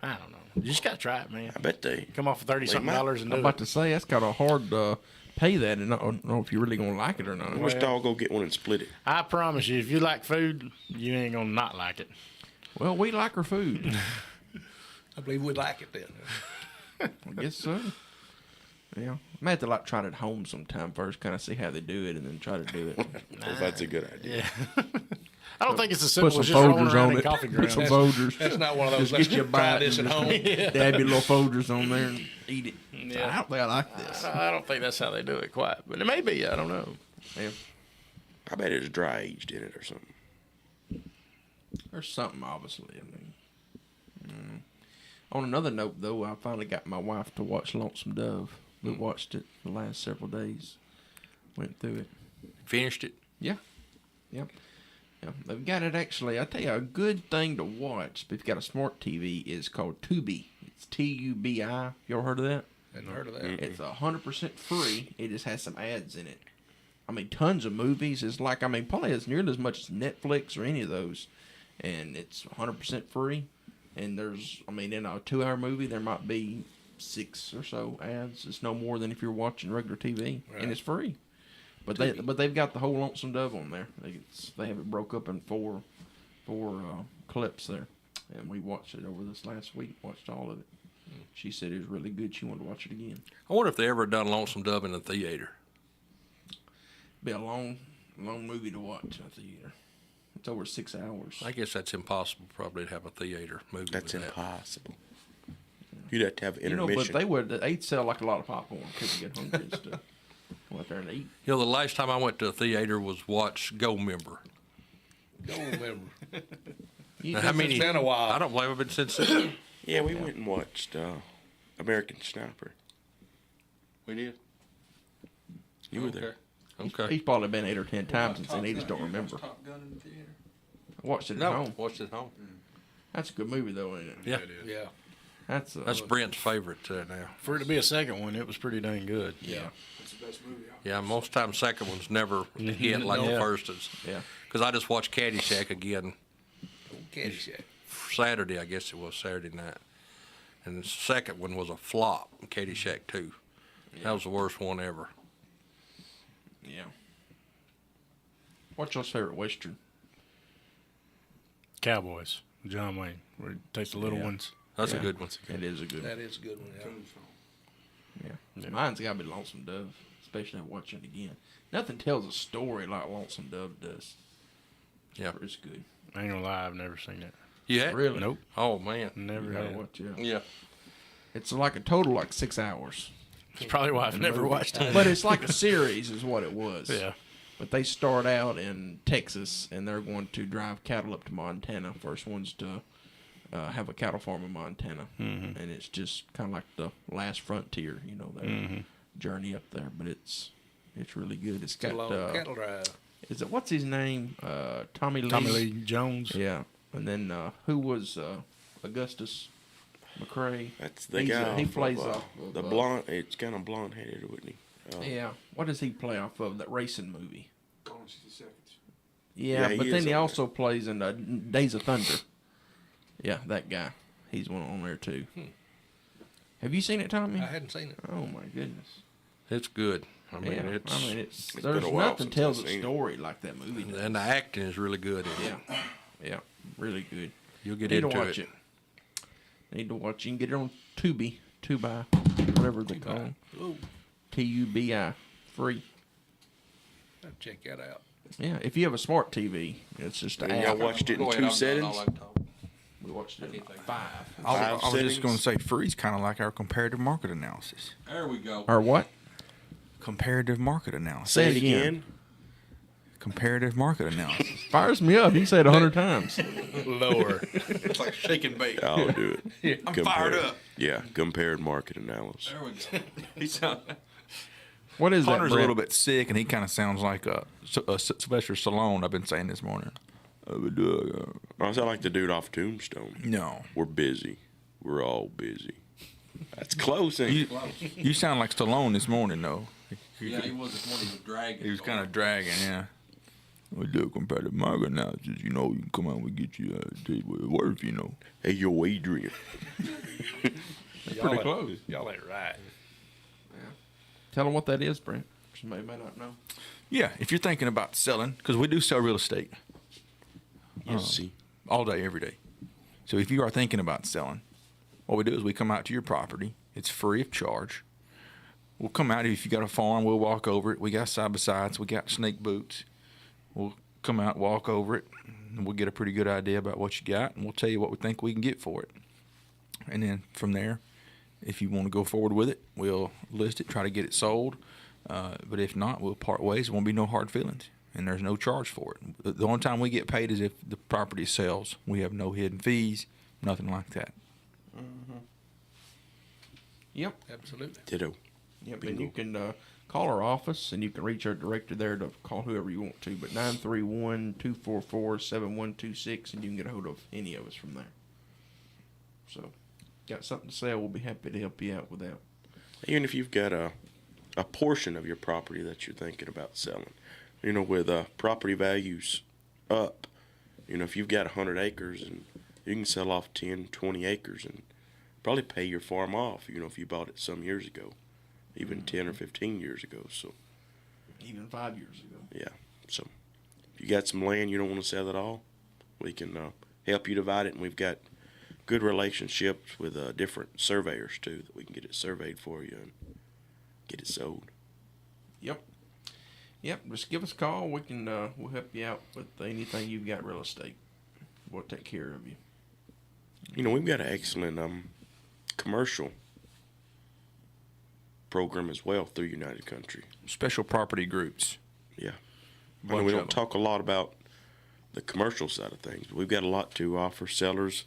I don't know. You just gotta try it, man. I bet they. Come off of $30-something might. and I'm do about it. to say that's kind of hard to pay that, and I don't know if you're really gonna like it or not. I wish I'll go get one and split it. I promise you, if you like food, you ain't gonna not like it. Well, we like our food. I believe we'd like it then. I guess so. Yeah. I may have to like try it at home sometime first, kind of see how they do it, and then try to do it. If that's a good idea. Yeah. I don't think it's as Put simple some as just rolling Folgers around on in it. coffee Put some grounds. Folgers. That's not one of those. Just Let's get you a try bite this and at just home. dab your little Folgers on there and eat it. Yeah. I don't think I like this. I don't think that's how they do it quite, but it may be. I don't know. Yeah. I bet it's dry aged in it or something. There's something, obviously. I mean, on another note, though, I finally got my wife to watch Lonesome Dove. We watched it the last several days. Went through it. Finished it. Yeah. Yep. Yeah. They've got it actually. I tell you, a good thing to watch if you've got a smart TV is called Tubi. It's Tubi. You ever heard of that? Hadn't heard of that. It's 100% free. It just has some ads in it. I mean, tons of movies. It's like, I mean, probably as nearly as much as Netflix or any of those. And it's 100% free. And there's, I mean, in a 2-hour movie, there might be 6 or so ads. It's no more than if you're watching regular TV. Right. And it's free. But they've got the whole Lonesome Dove on there. They have it broke up in four clips there. And we watched it over this last week. Watched all of it. She said it was really good. She wanted to watch it again. I wonder if they ever done Lonesome Dove in the theater. Be a long movie to watch in a theater. It's over 6 hours. I guess that's impossible probably to have a theater movie. That's with impossible. You'd have to have You know, intermission. but they'd sell like a lot of popcorn. Kids get hungry and stuff. Go out there and eat. You know, the last time I went to a theater was watch Gold Member. Don't remember. You, How many? It's been a while. I don't believe I've been since then. Yeah, we went and watched American Sniper. We did. You were there. Okay. He's probably been 8 or 10 times since then. He just don't remember. I watched it at No, home. watched it at home. That's a good movie, though, ain't it? Yeah, Yeah. That's Brent's favorite now. For it to be a second one, it was pretty dang good. yeah. Yeah, most times second one's never hit like the Yeah. first is. Yeah. Because I just watched Caddyshack again Caddyshack. Saturday, I guess it was Saturday night. And the second one was a flop, Caddyshack 2. That was the worst one ever. Yeah. What's your favorite Western? Cowboys, John Wayne, where he takes the little Yeah. ones. That's Yeah. a good one. It is a good one. That is a good one. Yeah. Yeah. Mine's got to be Lonesome Dove, especially watching it again. Nothing tells a story like Lonesome Dove does. Yeah. It's good. I ain't gonna lie, I've never seen that. Yeah? Really? Nope, Oh, man. never You gotta had. watch it. Yeah. It's like a total like 6 hours. That's probably why I've never watched it. But it's like a series is what it was. Yeah. But they start out in Texas, and they're going to drive cattle up to Montana. First ones to have a cattle farm in Montana. Mm-hmm. And it's just kind of like the last frontier, you know, their journey up there. But it's really good. It's It's a got, long cattle drive. is it, what's his name? Tommy Lee. Tommy Lee Jones. Yeah. And then who was Augustus McCrae? That's the He's, guy. he off plays of, off of, the blonde. It's kind of blonde headed, wouldn't he? Yeah. What does he play off of? That racing movie. Gone 60 seconds. Yeah, Yeah, but he then is he on also plays in Days of Thunder. Yeah, that guy. He's one on there too. Have you seen it, Tommy? I hadn't seen it. Oh my goodness. It's good. I mean, Yeah, it's, it's been there's a while nothing since tells I've a seen it. story like that movie does. and the acting is really good. In it. Yeah, yeah, really good. You'll get Need to into watch it. Need to watch. You can get it on Tubi, whatever they call it. Ooh, Tubi, free. I'll check that out. Yeah, if you have a smart TV, it's just an And y'all app. watched it in Go ahead, 2 I'm done. settings. I'll let Tom. We watched it at 5. I was settings. just going to say, free's kind of like our comparative market analysis. There we go. Or what? Comparative market analysis. Say it again. Comparative market analysis. Fires me up. You said it 100 times. Lower. It's like shake and bake. I'll do it. I'm fired up. Yeah, compared market analysis. There we go. He sounds. What is Hunter's that? a Brett? little bit sick, and he kind of sounds like Sylvester Stallone. I've been saying this morning. I sound like the dude off Tombstone. No, We're busy. We're all busy. That's close. Ain't you, it? you sound like Stallone this morning, though. Yeah, he was this morning. He was dragging. He was kind of dragging, yeah. We do comparative market analysis. You know, you can come out and we get you tell you what it's worth. You know. Hey, yo, Adrian. Pretty close. Y'all ain't right. Tell them what that is, Brent. Somebody may not know. Yeah, if you're thinking about selling, because we do sell real estate See, all day, every day. So if you are thinking about selling, what we do is we come out to your property. It's free of charge. we'll come out. If you got a farm, we'll walk over it. We got side-by-sides. We got snake boots. We'll come out, walk over it, and we'll get a pretty good idea about what you got, and we'll tell you what we think we can get for it. And then from there, if you want to go forward with it, we'll list it, try to get it sold. But if not, we'll part ways. There won't be no hard feelings, and there's no charge for it. The only time we get paid is if the property sells. We have no hidden fees, nothing like that. Yep. Absolutely. Ditto. Yep. And you can call our office, and you can reach our director there to call whoever you want to. But 931-244-7126, and you can get a hold of any of us from there. So, got something to sell, we'll be happy to help you out with that. Even if you've got a portion of your property that you're thinking about selling, with property values up, if you've got 100 acres and you can sell off 10, 20 acres and probably pay your farm off, if you bought it some years ago, even 10 or 15 years ago. So Even 5 years ago. yeah, so if you got some land you don't want to sell at all, we can help you divide it, and we've got good relationships with different surveyors too, that we can get it surveyed for you and get it sold. Yep, just give us a call. We can we'll help you out with anything you've got real estate. We'll take care of you. We've got an excellent commercial program as well through United Country. Special property groups. Yeah. I Bunch know we of don't them. talk a lot about the commercial side of things, but we've got a lot to offer sellers,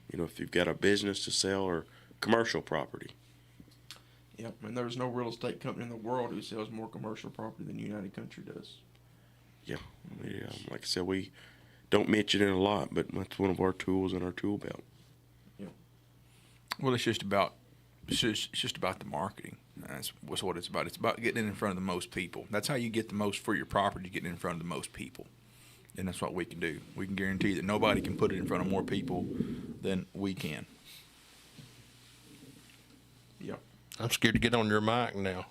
if you've got a business to sell or commercial property. Yep, and there's no real estate company in the world who sells more commercial property than United Country does. Yeah. Like I said, we don't mention it a lot, but that's one of our tools in our tool belt. Well, it's just about the marketing. That's what it's about. It's about getting in front of the most people. That's how you get the most for your property, getting in front of the most people. And that's what we can do. We can guarantee that nobody can put it in front of more people than we can. Yep. I'm scared to get on your mic now.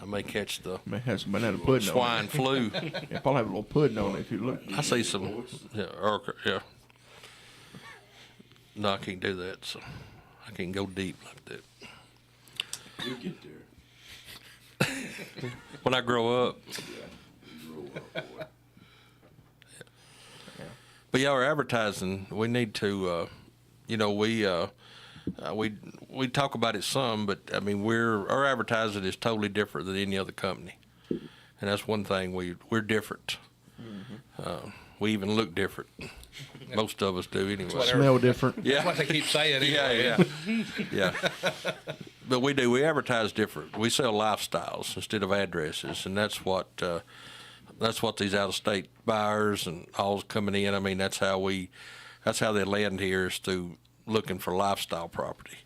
I may catch the May have some banana pudding swine flu. on it. Yeah, probably have a little pudding on it if you look. I see some. Yeah. No, I can't do that. So I can't go deep like that. You get there. When I grow up. But yeah, our advertising, we need to, we talk about it some, but I mean, our advertising is totally different than any other company, and that's one thing we're different. We even look different. Most of us do anyway. Smell different. That's what they keep saying. Anyway. Yeah. But we do. We advertise different. We sell lifestyles instead of addresses, and that's what these out-of-state buyers and all's coming in. I mean, that's how they land here, is through looking for lifestyle property,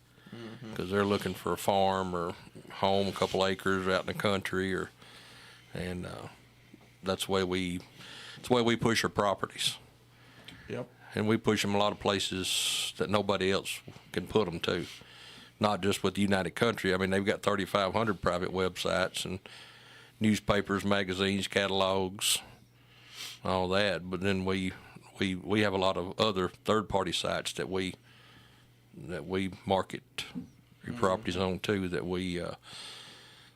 because they're looking for a farm or home, a couple acres out in the country, and that's the way we push our properties. Yep. And we push them a lot of places that nobody else can put them to. Not just with United Country. I mean, they've got 3,500 private websites and newspapers, magazines, catalogs, all that. But then we have a lot of other third-party sites that we market your properties on too. That we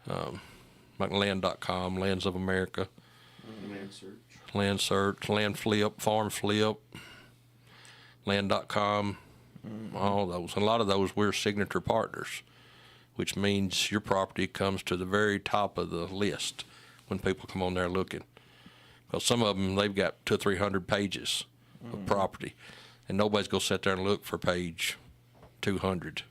like land.com, Lands of America, Land Search, Land Flip, Farm Flip, Land.com, all those. And a lot of those we're signature partners, which means your property comes to the very top of the list when people come on there looking. Well, some of them, they've got 200 or 300 pages of property, and nobody's going to sit there and look for page 200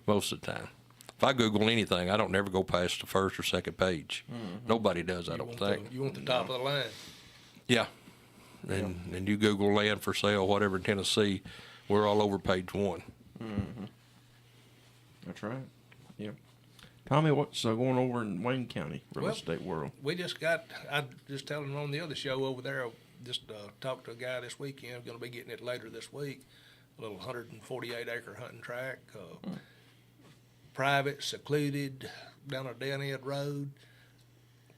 most of the time. If I Google anything, I don't never go past the first or second page. Nobody does, I don't think. You want the top of the line. Yeah. And you Google land for sale, whatever, in Tennessee, we're all over page 1. That's right. Yeah. Tommy, what's going over in Wayne County real Well, estate world? We just I just telling them on the other show over there, just talked to a guy this weekend, going to be getting it later this week, a little 148-acre hunting tract, private, secluded, down a dead-end road,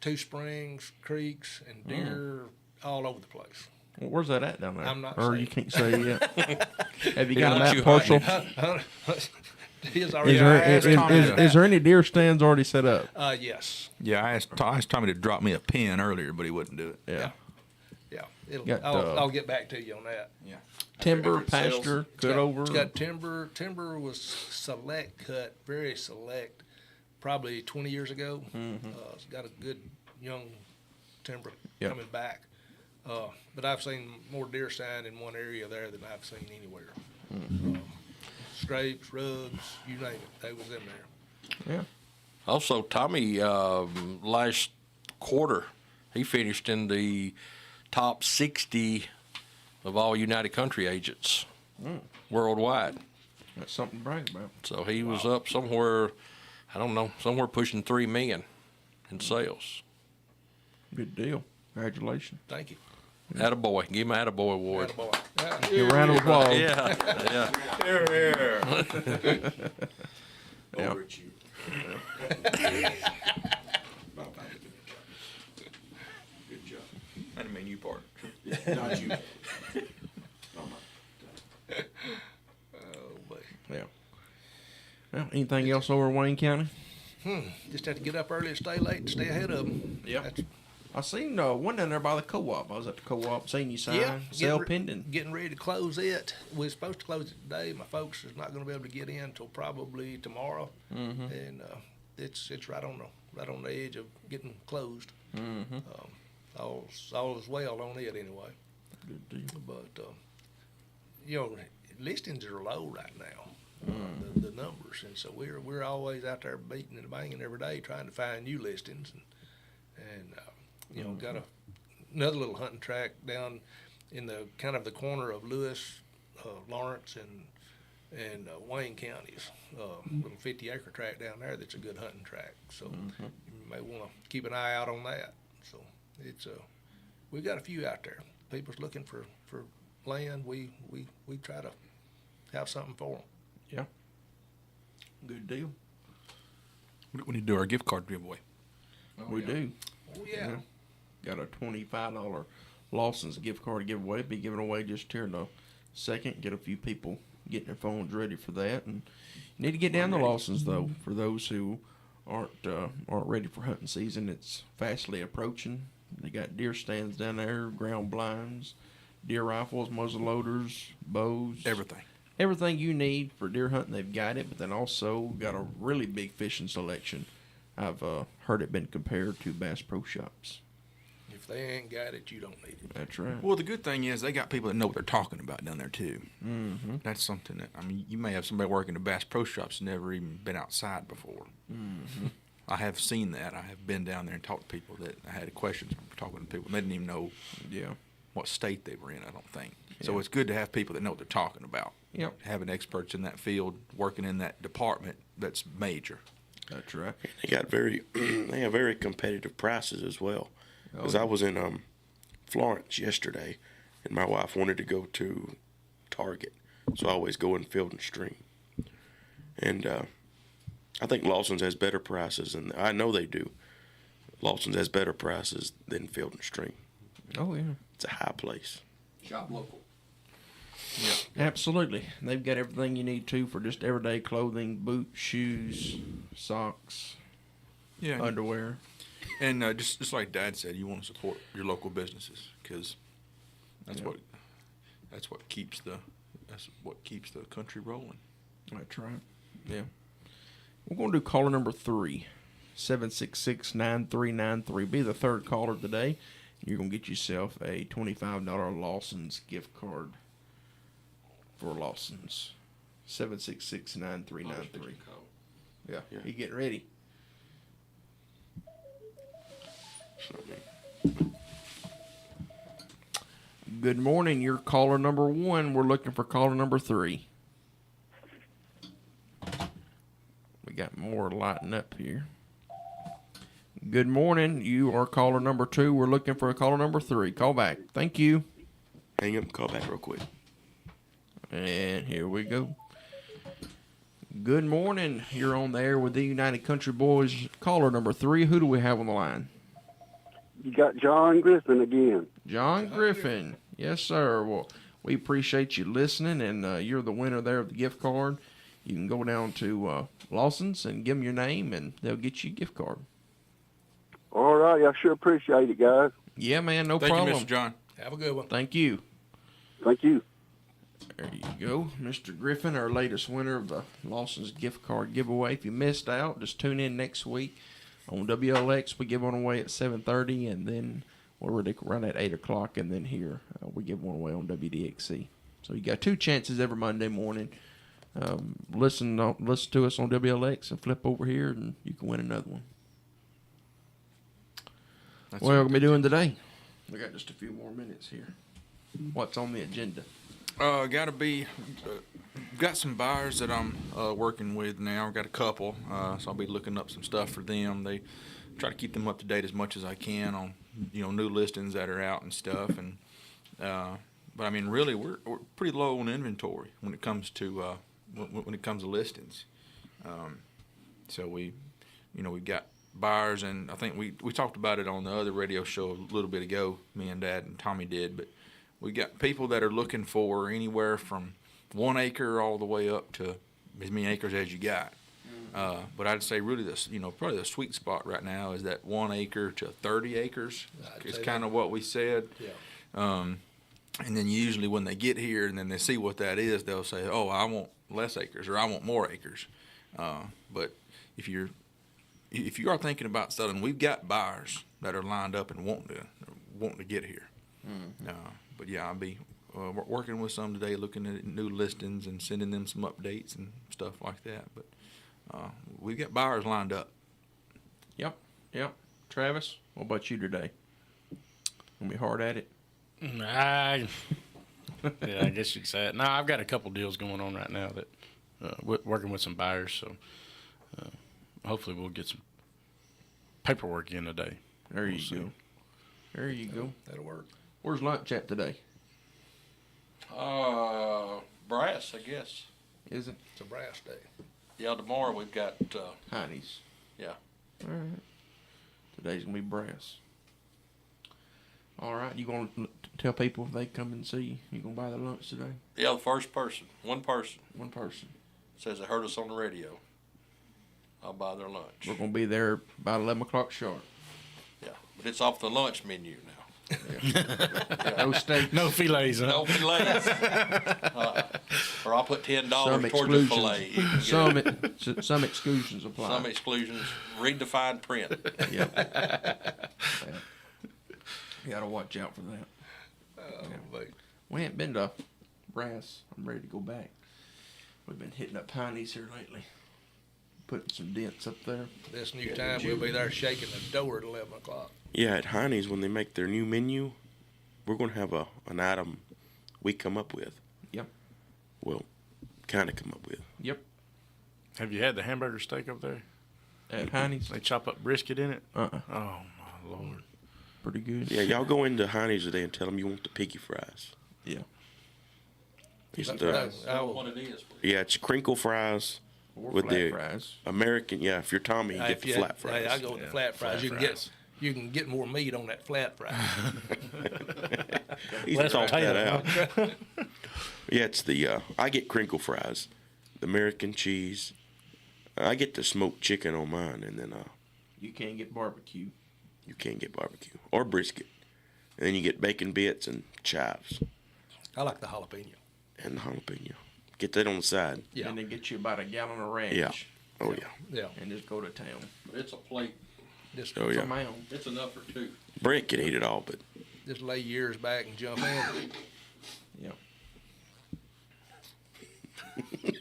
2 springs, creeks, and deer all over the place. Well, where's that at down there? I'm not Or saying. you can't say yet. Have you Yeah, got a let map you parcel? His already Is there, asked is, Tommy is, that. is there any deer stands already set up? Yes. Yeah, I asked Tommy to drop me a pin earlier, but he wouldn't do it. Yeah. Yeah. Got, I'll get back to you on that. Yeah. Timber, pasture, cut over. It's got timber. Timber was select cut, very select, probably 20 years ago. It's got a good young timber Yep. coming back. But I've seen more deer stand in one area there than I've seen anywhere. Scrapes, rugs, you name it, they was in there. Yeah. Also, Tommy, last quarter, he finished in the top 60 of all United Country agents worldwide. That's something to brag about. So he was up somewhere, I don't know, somewhere pushing 3 million in sales. Good deal. Congratulations. Thank you. Attaboy. Give him an Attaboy award. Attaboy. Yeah. Give a round of applause. Yeah, yeah. Yeah. Over at you. Good job. I didn't mean you part. Not you. Oh, boy. Yeah. Well, anything else over Wayne County? Just have to get up early and stay late and stay ahead of them. Yep. I seen one down there by the co-op. I was at the co-op, seen you sign, Yeah, sale pending. Getting ready to close it. We're supposed to close it today. My folks is not going to be able to get in until probably tomorrow, and it's right on the edge of getting closed. All is well on it anyway. Good deal. But listings are low right now. The numbers, and so we're always out there beating and banging every day trying to find new listings, and got another little hunting track down in the kind of the corner of Lewis, Lawrence, and Wayne counties. Little 50-acre tract down there that's a good hunting track. So you may want to keep an eye out on that. So it's we've got a few out there. People's looking for land. We try to have something for them. Yeah. Good deal. We need to do our gift card giveaway. We do. Oh yeah. Got a $25 Lawson's gift card to give away. Be given away just here in a second. Get a few people getting their phones ready for that. And you need to get down to Lawson's though. For those who aren't ready for hunting season, it's fastly approaching. They got deer stands down there, ground blinds, deer rifles, muzzle loaders, bows, everything you need for deer hunting. They've got it, but then also got a really big fishing selection. I've heard it been compared to Bass Pro Shops. If they ain't got it, you don't need it. That's right. Well, the good thing is they got people that know what they're talking about down there too. Mm-hmm. That's something that you may have somebody working at Bass Pro Shops never even been outside before. Mm-hmm. I have seen that. I have been down there and talked to people that I had questions from talking to people. They didn't even know what state they were in, I don't think. So Yeah. it's good to have people that know what they're talking about. Yep. Having experts in that field working in that department that's major. That's right. They got they have very competitive prices as well. Because I was in Florence yesterday, and my wife wanted to go to Target, so I always go in Field and Stream. And I think Lawson's has better prices, and I know they do. Lawson's has better prices than Field and Stream. Oh, yeah. It's a high place. Shop local. Absolutely. They've got everything you need to for just everyday clothing, boots, shoes, socks, underwear. And just like Dad said, you want to support your local businesses because that's what keeps the country rolling. That's right. Yeah. We're going to do caller number 3, 766-9393. Be the third caller today. You're going to get yourself a $25 Lawson's gift card for Lawson's. 766-9393. Yeah. You get ready. Good morning. You're caller number 1. We're looking for caller number 3. We got more lighting up here. Good morning. You are caller number 2. We're looking for a caller number 3. Call back. Thank you. Hang up and call back real quick. And here we go. Good morning. You're on the air with the United Country Boys. Caller number 3. Who do we have on the line? You got John Griffin again. John Griffin. Yes, sir. Well, we appreciate you listening, and you're the winner there of the gift card. you can go down to Lawson's and give them your name, and they'll get you a gift card. All right. I sure appreciate it, guys. Yeah, man, no Thank problem. you, Mr. John. Have a good one. Thank you. Thank you. There you go, Mr. Griffin, our latest winner of the Lawson's gift card giveaway. If you missed out, just tune in next week on WLX. We give one away at 7:30, and then we'll run at 8 o'clock, and then here we give one away on WDXC. So you got 2 chances every Monday morning. Listen to us on WLX and flip over here, and you can win another one. That's What are we going to be doing today? We got just a few more minutes here. What's on the agenda? Got some buyers that I'm working with now. Got a couple, so I'll be looking up some stuff for them. They try to keep them up to date as much as I can on new listings that are out and stuff. And but I mean, really, we're pretty low on inventory when it comes to listings. So we've got buyers, and I think we talked about it on the other radio show a little bit ago. Me and Dad and Tommy did, but we got people that are looking for anywhere from 1 acre all the way up to as many acres as you got. But I'd say really probably the sweet spot right now is that 1 acre to 30 acres is kind of what we said. Yeah. And then usually when they get here and then they see what that is, they'll say, "Oh, I want less acres," or "I want more acres." But if you are thinking about selling, we've got buyers that are lined up and wanting to get here. But yeah, I'll be working with some today, looking at new listings and sending them some updates and stuff like that. But we've got buyers lined up. Yep. Travis, what about you today? Gonna be hard at it? Yeah, I guess you could say it. No, I've got a couple deals going on right now that working with some buyers, so hopefully we'll get some paperwork in today. There you go. There you go. That'll work. Where's lunch at today? Brass, I guess. Is it? It's a brass day. Yeah, tomorrow we've got, Heine's. yeah. All right. Today's gonna be brass. All right. You gonna tell people if they come and see you? You gonna buy their lunch today? Yeah, the first person, one person, One person. says they heard us on the radio, I'll buy their lunch. We're gonna be there about 11 o'clock sharp. Yeah, but it's off the lunch menu now. No steak. No fillets, huh? No fillets. Or I'll put $10 Some towards the exclusions. fillet. Some exclusions apply. Some exclusions. Read the fine print. Yep. You gotta watch out for that. But We ain't been to brass. I'm ready to go back. We've been hitting up Heine's here lately. Putting some dents up there. this new time, we'll be there shaking the door at 11 o'clock. Yeah, at Heine's, when they make their new menu, we're going to have an item we come up with. Yep. Well, kind of come up with. Yep. Have you had the hamburger steak up there? At Heine's. They chop up brisket in it? Oh my Lord. pretty good. Yeah, y'all go into Heine's today and tell them you want the piggy fries. Yeah. It's That's the- right. I will- What it is. yeah, it's crinkle fries Or with flat the fries. American. Yeah, if you're Tommy, you get if the you- flat fries. Hey, I go with the flat fries. flat You can fries. you can get more meat on that flat fry. He's Less thought that potato. out. Yeah, it's the I get crinkle fries, the American cheese. I get the smoked chicken on mine, and then You can't get barbecue. you can't get barbecue or brisket. And then you get bacon bits and chives I like the jalapeno. and the jalapeno. Get that on the side. Yeah. And they get you about a gallon of ranch. Yeah. Oh yeah. Yeah. And just go to town. But it's a plate. Just, Oh It's yeah. a mound. It's enough for two. Brett can eat it all, but just lay yours back and jump in. Yeah.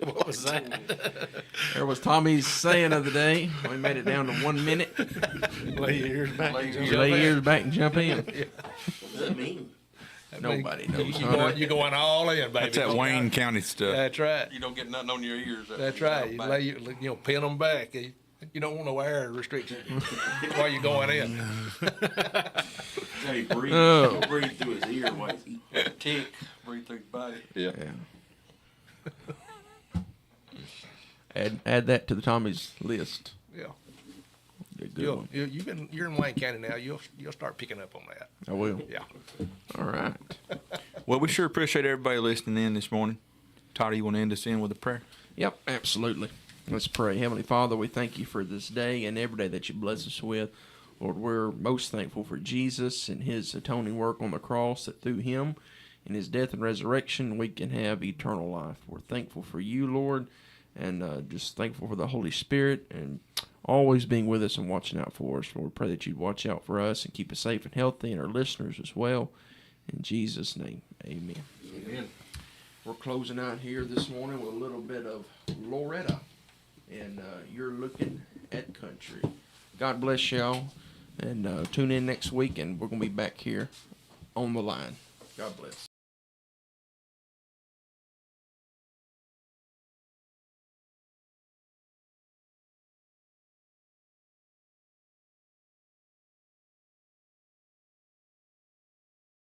What was that? There was Tommy's saying of the day. We made it down to 1 minute. Lay your ears back. Lay your You lay yours back and jump in. What does that mean? Nobody knows. You going all in, baby. That's that Wayne County stuff. That's right. You don't get nothing on your ears. That's right. You lay pin them back. You don't want no air restriction while you're going in. Hey, breathe. Oh. Don't breathe through his ear while he's eating. Tick. Breathe through your body. yeah. Add that to the Tommy's list. Yeah. Be a good one. You're in Wayne County now. You'll start picking up on that. I will. Yeah. All right. Well, we sure appreciate everybody listening in this morning. Todd, you want to end us in with a prayer? Yep, absolutely. Let's pray. Heavenly Father, we thank you for this day and every day that you bless us with. Lord, we're most thankful for Jesus and his atoning work on the cross, that through him and his death and resurrection we can have eternal life. We're thankful for you, Lord, and just thankful for the Holy Spirit and always being with us and watching out for us. Lord, we pray that you'd watch out for us and keep us safe and healthy, and our listeners as well. In Jesus' name, amen. Amen. We're closing out here this morning with a little bit of Loretta, and You're Looking at Country. God bless y'all, and tune in next week, and we're going to be back here on the line. God bless.